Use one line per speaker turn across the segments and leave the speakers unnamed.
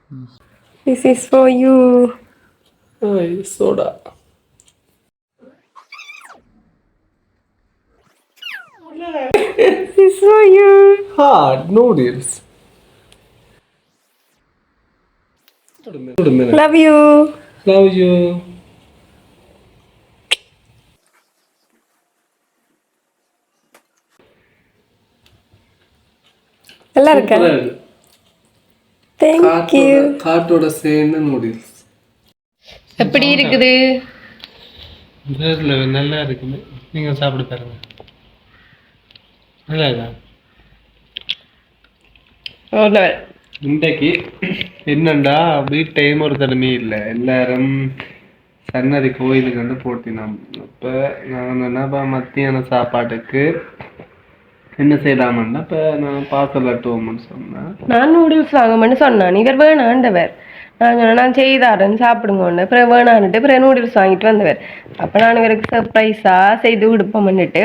This is for you.
soda.
This is for you.
Hard noodles.
Love you.
Love you.
நல்லா இருக்கா? Thank you.
காட்டோட சேர்ந்த noodles
எப்படி இருக்குது?
நல்லா இருக்குது. நீங்க சாப்பிட்டு பாருங்க. நல்லா இருக்கா? இன்றைக்கு என்னண்டா வீட்டையும் ஒரு தனிமே இல்லை, எல்லாரும் சன்னதி கோயிலுக்கு வந்து போட்டினோம். இப்போ நான் என்னப்பா மத்தியான சாப்பாட்டுக்கு என்ன செய்யலாமன்னா இப்போ நான் பார்சல் அட்டுவோம்னு சொன்னேன்.
நான் நூடுல்ஸ் வாங்கணும்னு சொன்னான். இவர் வேணாண்டவர். நான் சொன்னேன் நான் செய்தாருன்னு சாப்பிடுங்கன்னு. அப்புறம் வேணான்னுட்டு அப்புறம் நூடுல்ஸ் வாங்கிட்டு வந்தவர். அப்போ நான் இவருக்கு சர்ப்ரைஸாக செய்து கொடுப்போம்னுட்டு.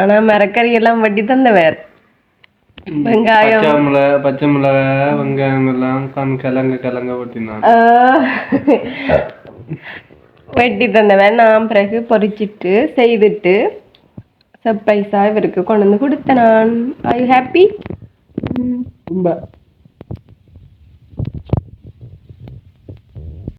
ஆனால் மரக்கறி எல்லாம் வட்டி தந்தவர். வெங்காயம்
பச்சை மிளகா வெங்காயம் எல்லாம் கிழங்க வெட்டினான்.
வெட்டி தந்தவன். நான் பிறகு பொரிச்சிட்டு செய்துட்டு சர்ப்ரைஸா இவருக்கு கொண்டு வந்து கொடுத்தேன். நான். Are you happy?